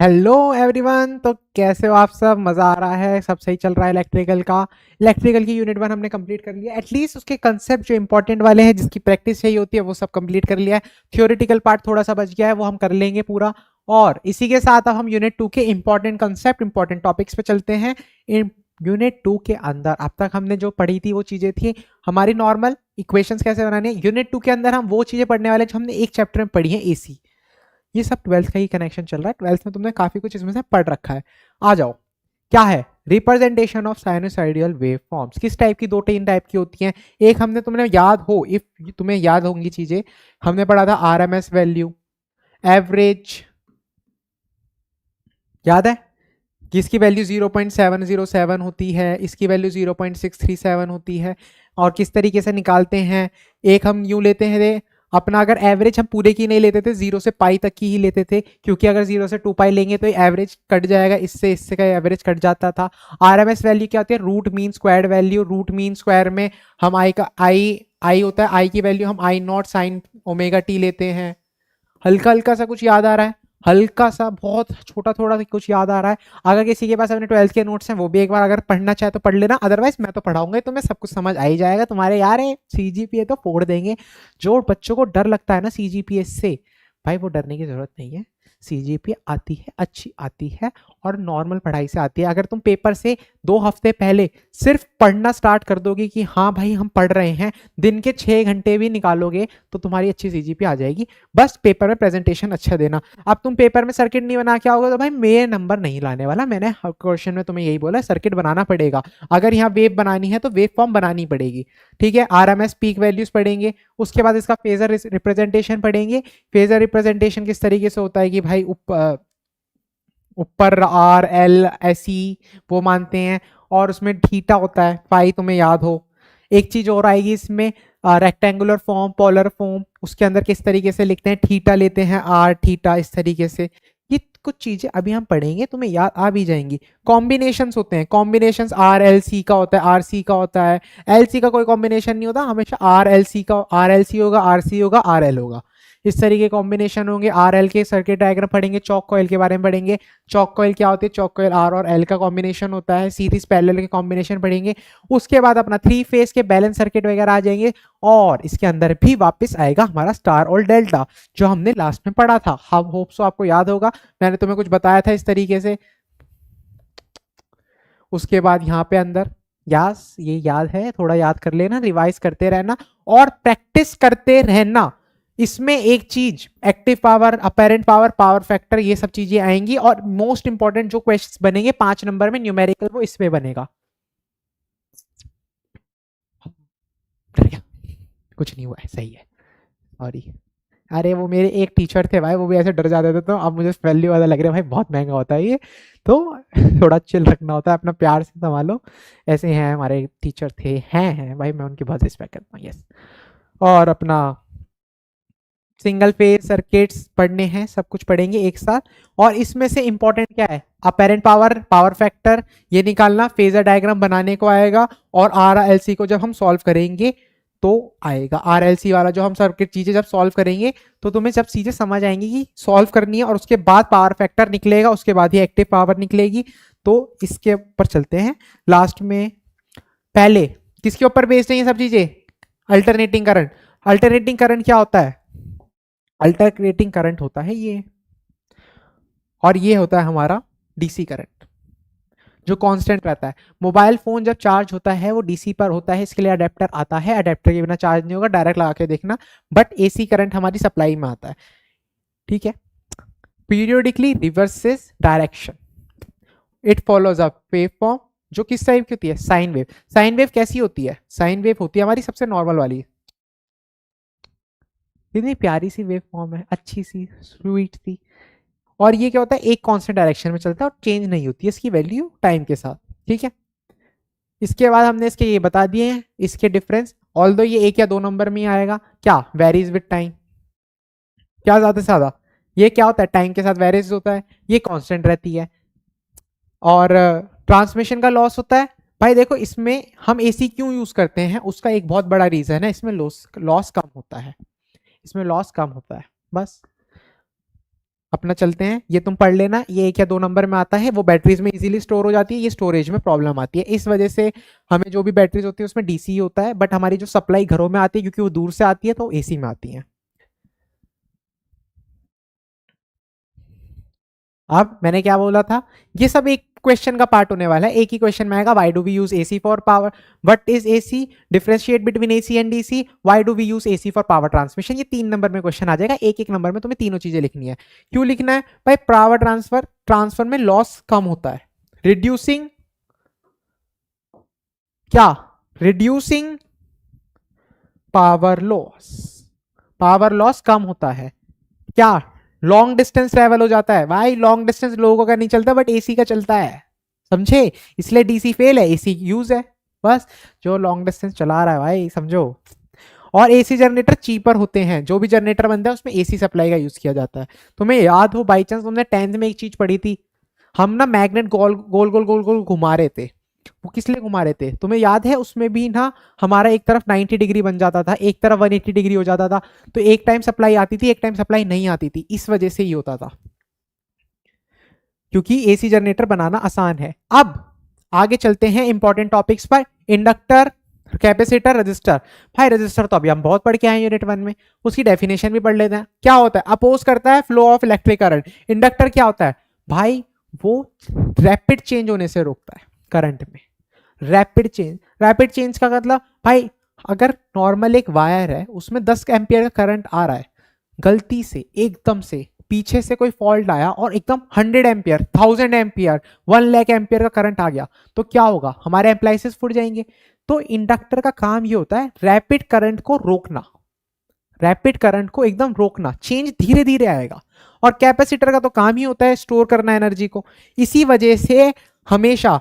Hello everyone. तो कैसे हो आप सब? मज़ा आ रहा है? सब सही चल रहा है? इलेक्ट्रिकल की यूनिट 1 हमने कंप्लीट कर लिया। एटलीस्ट उसके कंसेप्ट जो इंपॉर्टेंट वाले हैं, जिसकी प्रैक्टिस चाहिए होती है, वो सब कंप्लीट कर लिया है। थियोरेटिकल पार्ट थोड़ा सा बच गया है, वो हम कर लेंगे पूरा। और इसी के साथ अब हम यूनिट 2 के इंपॉर्टेंट कंसेप्ट, इंपॉर्टेंट टॉपिक्स पे चलते हैं। यूनिट 2 के अंदर अब तक हमने जो पढ़ी थी वो चीज़ें थी हमारी नॉर्मल इक्वेशंस कैसे बनाने हैं। यूनिट 2 के अंदर हम वो चीज़ें पढ़ने वाले जो हमने एक चैप्टर में पढ़ी है, एसी। ये सब ट्वेल्थ का ही कनेक्शन चल रहा है। ट्वेल्थ में तुमने काफी कुछ इसमें से पढ़ रखा है। आ जाओ, क्या है representation of sinusoidal wave forms? किस टाइप की? दो तीन टाइप की होती हैं। एक हमने, तुमने याद हो, इफ तुम्हें याद होंगी चीजें, हमने पढ़ा था आरएमएस वैल्यू, एवरेज। याद है कि इसकी वैल्यू 0.707 होती है, इसकी वैल्यू 0.637 होती है। और किस तरीके से निकालते हैं? एक हम यूं लेते हैं अपना, अगर एवरेज हम पूरे की नहीं लेते थे, 0 से पाई तक की ही लेते थे, क्योंकि अगर 0 से 2 पाई लेंगे तो एवरेज कट जाएगा, इससे का एवरेज कट जाता था। आरएमएस वैल्यू क्या होती है? Root mean squared value. Root mean square में हम आई होता है, आई की वैल्यू हम I naught sine omega T लेते हैं। हल्का हल्का सा कुछ याद आ रहा है? हल्का सा, बहुत छोटा थोड़ा कुछ याद आ रहा है? अगर किसी के पास अपने ट्वेल्थ के नोट्स हैं, वो भी एक बार अगर पढ़ना चाहे तो पढ़ लेना, अदरवाइज मैं तो पढ़ाऊंगा, तो मैं सब कुछ समझ आ ही जाएगा तुम्हारे। यार सीजीपीए तो फोड़ देंगे। जो बच्चों को डर लगता है ना सीजीपीए से, भाई वो डरने की जरूरत नहीं है। सीजीपीए आती है, अच्छी आती है, और नॉर्मल पढ़ाई से आती है। अगर तुम पेपर से 2 हफ्ते पहले सिर्फ पढ़ना स्टार्ट कर दोगे कि हाँ भाई हम पढ़ रहे हैं, दिन के 6 घंटे भी निकालोगे, तो तुम्हारी अच्छी सीजीपीए आ जाएगी। बस पेपर में प्रेजेंटेशन अच्छा देना। अब तुम पेपर में सर्किट नहीं बना के आओगे तो भाई मेरे नंबर नहीं लाने वाला। मैंने क्वेश्चन में तुम्हें यही बोला, सर्किट बनाना पड़ेगा। अगर यहाँ वेव बनानी है तो वेव फॉर्म बनानी पड़ेगी। ठीक है, आरएमएस पीक वैल्यूज पढ़ेंगे, उसके बाद इसका फेजर रिप्रेजेंटेशन पढ़ेंगे। फेजर रिप्रेजेंटेशन किस तरीके से होता है कि भाई ऊपर आर एल एस ई वो मानते हैं, और उसमें थीटा होता है, फाई तुम्हें याद हो। एक चीज और आएगी इसमें, रेक्टेंगुलर फॉर्म, पोलर फॉर्म, उसके अंदर किस तरीके से लिखते हैं, थीटा लेते हैं, आर थीटा, इस तरीके से। ये कुछ चीजें अभी हम पढ़ेंगे, तुम्हें याद आ भी जाएंगी। कॉम्बिनेशंस होते हैं, कॉम्बिनेशंस आर एल सी का होता है, आर सी का होता है। एल सी का कोई कॉम्बिनेशन नहीं होता, हमेशा आर एल सी का, आर एल सी होगा, आर सी होगा, आर एल होगा। इस तरीके कॉम्बिनेशन होंगे। आर एल के सर्किट डायग्राम पढ़ेंगे, चौक कॉइल के बारे में पढ़ेंगे। चौक कॉइल क्या होती है? चौक कॉइल आर और एल का कॉम्बिनेशन होता है। सीरीज पैरेलल के कॉम्बिनेशन पढ़ेंगे। उसके बाद अपना 3 फेज के बैलेंस सर्किट वगैरह आ जाएंगे, और इसके अंदर भी वापस आएगा हमारा स्टार और डेल्टा, जो हमने लास्ट में पढ़ा था। हम होप सो आपको याद होगा, मैंने तुम्हें कुछ बताया था इस तरीके से। उसके बाद यहाँ पे अंदर, यस ये याद है, थोड़ा याद कर लेना, रिवाइज करते रहना और प्रैक्टिस करते रहना। इसमें एक चीज, active power, apparent power, power factor, ये सब चीजें आएंगी। और मोस्ट इंपॉर्टेंट जो क्वेश्चंस बनेंगे 5 नंबर में न्यूमेरिकल, वो इसमें बनेगा। डर गया? कुछ नहीं हुआ है, सही है, सॉरी। अरे वो मेरे एक टीचर थे भाई, वो भी ऐसे डर जाते थे, तो अब मुझे वैल्यू वाला लग रहा है भाई, बहुत महंगा होता है ये। तो थोड़ा चिल रखना होता है, अपना प्यार से संभालो। ऐसे हैं हमारे टीचर थे, हैं भाई, मैं उनकी बहुत रिस्पेक्ट करता हूँ। यस। और अपना सिंगल फेज सर्किट्स पढ़ने हैं, सब कुछ पढ़ेंगे एक साथ। और इसमें से इंपॉर्टेंट क्या है? अपेरेंट पावर, पावर फैक्टर, ये निकालना। फेजर डायग्राम बनाने को आएगा, और आर एल सी को जब हम सॉल्व करेंगे तो आएगा। आर एल सी वाला जो हम सर्किट चीजें जब सॉल्व करेंगे, तो तुम्हें जब चीजें समझ आएंगी कि सॉल्व करनी है, और उसके बाद पावर फैक्टर निकलेगा, उसके बाद ही एक्टिव पावर निकलेगी। तो इसके ऊपर चलते हैं लास्ट में। पहले किसके ऊपर बेस्ड है ये सब चीजें? Alternating current. अल्टरनेटिंग करंट क्या होता है? अल्टरनेटिंग करंट होता है ये, और ये होता है हमारा डीसी करंट, जो कांस्टेंट रहता है। मोबाइल फोन जब चार्ज होता है वो डीसी पर होता है, इसके लिए अडेप्टर आता है। अडेप्टर के बिना चार्ज नहीं होगा, डायरेक्ट लगा के देखना। बट एसी करंट हमारी सप्लाई में आता है। ठीक है। Periodically reverses direction, it follows a wave form, जो किस टाइप की होती है? Sine wave. साइन वेव कैसी होती है? साइन वेव होती है हमारी सबसे नॉर्मल वाली। इतनी प्यारी सी वेव फॉर्म है, अच्छी सी, स्वीट सी। और ये क्या होता है? एक कांस्टेंट डायरेक्शन में चलता है और चेंज नहीं होती है इसकी वैल्यू टाइम के साथ। ठीक है। इसके बाद हमने इसके ये बता दिए हैं, इसके डिफरेंस। ऑल्दो ये 1 या 2 नंबर में ही आएगा। क्या? Varies with time. क्या ज्यादा से ज्यादा? ये क्या होता है? टाइम के साथ वेरीज होता है, ये कांस्टेंट रहती है। और ट्रांसमिशन का लॉस होता है। भाई देखो, इसमें हम एसी क्यों यूज करते हैं, उसका एक बहुत बड़ा रीजन है, इसमें लॉस कम होता है। इसमें लॉस कम होता है, बस। अपना चलते हैं, ये तुम पढ़ लेना, ये 1 या 2 नंबर में आता है, वो बैटरीज में इजीली स्टोर हो जाती है, ये स्टोरेज में प्रॉब्लम आती है। इस वजह से हमें जो भी बैटरीज होती है उसमें डीसी होता है, बट हमारी जो सप्लाई घरों में आती है क्योंकि वो दूर से आती है तो एसी में आती है। अब मैंने क्या बोला था, ये सब एक क्वेश्चन का पार्ट होने वाला है, एक ही क्वेश्चन में आएगा, why do we use AC for power, what is AC, differentiate between AC and DC, why do we use AC for power transmission. ये 3 नंबर में क्वेश्चन आ जाएगा, एक एक नंबर में तुम्हें तीनों चीजें लिखनी है। क्यों लिखना है भाई, पावर ट्रांसफर में लॉस कम होता है, रिड्यूसिंग क्या, रिड्यूसिंग पावर लॉस कम होता है, क्या लॉन्ग डिस्टेंस ट्रेवल हो जाता है। भाई लॉन्ग डिस्टेंस लोगों का नहीं चलता बट एसी का चलता है, समझे, इसलिए डीसी फेल है, एसी यूज है। बस जो लॉन्ग डिस्टेंस चला रहा है भाई समझो। और एसी जनरेटर चीपर होते हैं, जो भी जनरेटर बनता है उसमें एसी सप्लाई का यूज किया जाता है। तुम्हें याद हो बाई चांस तुमने 10th में एक चीज पढ़ी थी, हम ना मैग्नेट गोल गोल गोल गोल गोल घुमा रहे थे, वो किस लिए घुमा रहे थे तुम्हें याद है, उसमें भी ना हमारा एक तरफ 90 डिग्री बन जाता था, एक तरफ 180 डिग्री हो जाता था, तो एक टाइम सप्लाई आती थी एक टाइम सप्लाई नहीं आती थी, इस वजह से ही होता था, क्योंकि एसी जनरेटर बनाना आसान है। अब आगे चलते हैं इंपॉर्टेंट टॉपिक्स पर, इंडक्टर, कैपेसिटर, रजिस्टर। भाई रजिस्टर तो अभी हम बहुत पढ़ के आए यूनिट 1 में, उसकी डेफिनेशन भी पढ़ लेते हैं। क्या होता है, अपोज करता है flow of electric current. Inductor क्या होता है भाई, वो रैपिड चेंज होने से रोकता है करंट में, रैपिड चेंज का मतलब भाई, अगर नॉर्मल एक वायर है उसमें 10 एम्पियर का करंट आ रहा है, गलती से एकदम से पीछे से कोई फॉल्ट आया और एकदम 100 एम्पियर, 1000 एम्पियर, 1 लाख एम्पियर का करंट आ गया, तो क्या होगा, हमारे एप्लायंसेस फूट जाएंगे। तो इंडक्टर का काम ये होता है रैपिड करंट को रोकना, रैपिड करंट को एकदम रोकना, चेंज धीरे धीरे आएगा। और कैपेसिटर का तो काम ही होता है स्टोर करना एनर्जी को। इसी वजह से हमेशा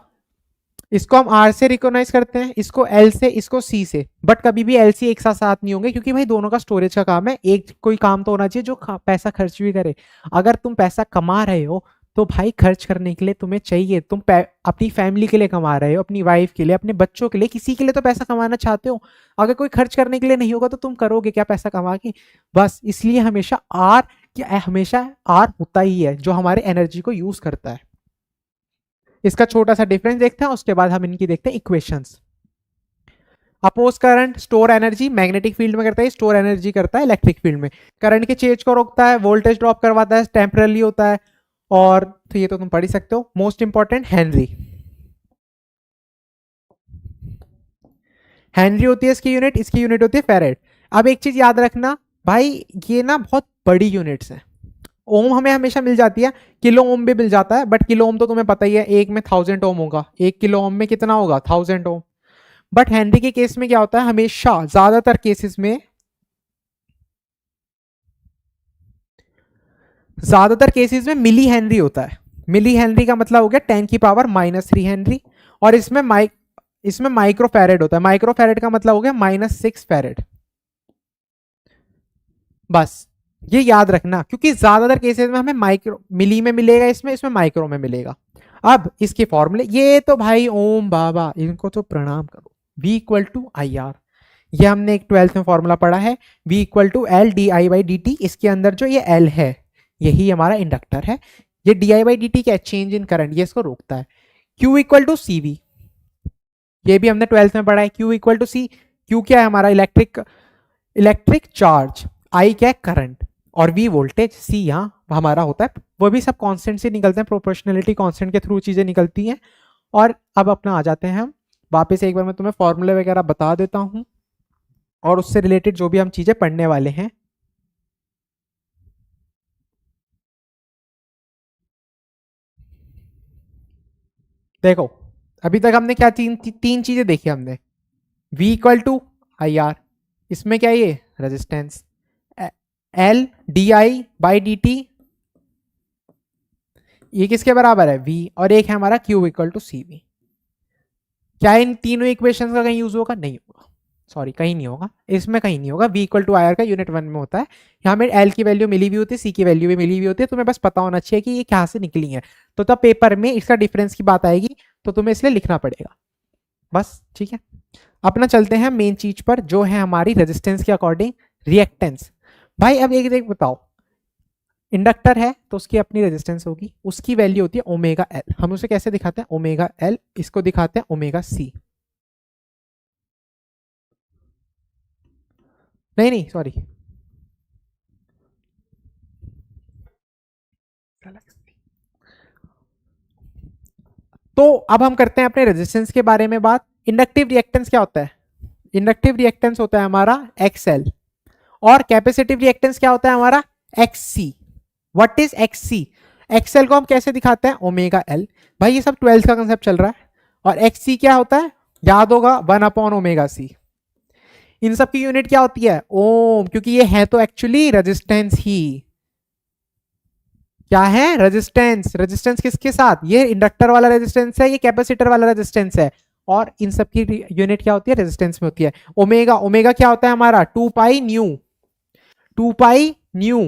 इसको हम आर से रिकॉग्नाइज करते हैं, इसको एल से, इसको सी से, बट कभी भी एल सी एक साथ नहीं होंगे, क्योंकि भाई दोनों का स्टोरेज का काम है, एक कोई काम तो होना चाहिए जो पैसा खर्च भी करे। अगर तुम पैसा कमा रहे हो तो भाई खर्च करने के लिए तुम्हें चाहिए, तुम अपनी फैमिली के लिए कमा रहे हो, अपनी वाइफ के लिए, अपने बच्चों के लिए, किसी के लिए तो पैसा कमाना चाहते हो। अगर कोई खर्च करने के लिए नहीं होगा तो तुम करोगे क्या पैसा कमा के। बस इसलिए हमेशा आर होता ही है जो हमारे एनर्जी को यूज करता है। इसका छोटा सा डिफरेंस देखते हैं, उसके बाद हम इनकी देखते हैं equations. Oppose current store energy, magnetic field में करता है, स्टोर एनर्जी करता है इलेक्ट्रिक फील्ड में। करंट के चेंज को रोकता है, वोल्टेज ड्रॉप करवाता है, टेम्पररी होता है। और तो ये तो तुम पढ़ ही सकते हो। मोस्ट इंपॉर्टेंट हेनरी, हेनरी होती है इसकी यूनिट होती है फेरेड। अब एक चीज याद रखना भाई, ये ना बहुत बड़ी यूनिट्स हैं। ओम हमें हमेशा मिल जाती है, किलो ओम भी मिल जाता है, बट किलो ओम तो तुम्हें पता ही है, एक में 1000 ओम होगा, 1 किलो ओम में कितना होगा, 1000 ओम। बट हेनरी के केस में क्या होता है, हमेशा ज्यादातर केसेस में मिली हेनरी होता है। मिली हेनरी का मतलब हो गया 10⁻³ हेनरी। और इसमें माइक्रो फैरेड होता है, माइक्रो फैरेड का मतलब हो गया -6 फैरेड। बस ये याद रखना, क्योंकि ज्यादातर केसेस में हमें माइक्रो मिली में मिलेगा, इसमें माइक्रो में मिलेगा। अब इसके फॉर्मूले, ये तो भाई ओम बाबा इनको तो प्रणाम करो। V equal to I R, ये हमने एक 12th में फॉर्मूला पढ़ा है, V equal to L D I by D T. इसके अंदर जो ये L है यही हमारा इंडक्टर है, ये D I by D T क्या, चेंज इन करंट, ये इसको रोकता है। Q equal to C V, ये भी हमने 12th में पढ़ा है, Q equal to C. Q क्या है हमारा, इलेक्ट्रिक चार्ज, I क्या है करंट, और V वोल्टेज, C यहाँ हमारा होता है। वो भी सब कांस्टेंट से निकलते हैं, प्रोपोर्शनलिटी कांस्टेंट के थ्रू चीजें निकलती हैं। और अब अपना आ जाते हैं हम वापस, एक बार मैं तुम्हें फॉर्मूले वगैरह बता देता हूं और उससे रिलेटेड जो भी हम चीजें पढ़ने वाले हैं। देखो अभी तक हमने क्या तीन चीजें देखी हमने, V equal to I R, इसमें क्या ये resistance, L D I by D T, ये किसके बराबर है V, और एक है हमारा Q equal to C V. क्या इन तीनों इक्वेशंस का कहीं यूज होगा, नहीं होगा, सॉरी कहीं नहीं होगा, इसमें कहीं नहीं होगा। V equal to I R का यूनिट 1 में होता है, यहाँ में L की वैल्यू मिली हुई होती है, C की वैल्यू भी मिली हुई होती है, तुम्हें बस पता होना चाहिए कि ये कहाँ से निकली है। तो तब पेपर में इसका डिफरेंस की बात आएगी तो तुम्हें इसलिए लिखना पड़ेगा, बस ठीक है। अपना चलते हैं मेन चीज पर, जो है हमारी रेजिस्टेंस के अकॉर्डिंग रिएक्टेंस। भाई अब एक बताओ, इंडक्टर है तो उसकी अपनी रेजिस्टेंस होगी, उसकी वैल्यू होती है ओमेगा एल। हम उसे कैसे दिखाते हैं? ओमेगा एल, इसको दिखाते हैं ओमेगा सी। नहीं नहीं सॉरी, तो अब हम करते हैं अपने रेजिस्टेंस के बारे में बात। इंडक्टिव रिएक्टेंस क्या होता है? इंडक्टिव रिएक्टेंस होता है हमारा एक्सएल, और कैपेसिटिव रिएक्टेंस क्या होता है हमारा? एक्ससी। What is एक्ससी? एक्सएल को हम कैसे दिखाते हैं? Omega L. भाई ये सब 12th का कंसेप्ट चल रहा है। और एक्ससी क्या होता है? याद होगा, 1/ओमेगा सी। इन सब की यूनिट क्या होती है? ओम, क्योंकि ये है तो एक्चुअली रेजिस्टेंस ही। क्या है? रेजिस्टेंस। रेजिस्टेंस किसके साथ? ये इंडक्टर वाला रेजिस्टेंस है, ये कैपेसिटर वाला रेजिस्टेंस है। और इन सब की यूनिट क्या होती है? रेजिस्टेंस में होती है। ओमेगा, ओमेगा क्या होता है हमारा? 2 पाई न्यू। 2 pi nu.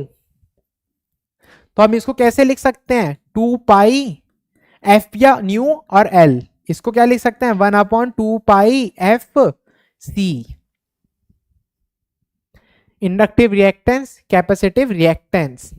तो हम इसको कैसे लिख सकते हैं? 2 पाई एफ या न्यू और एल, इसको क्या लिख सकते हैं? 1/2 pi f C. Inductive reactance, capacitive reactance.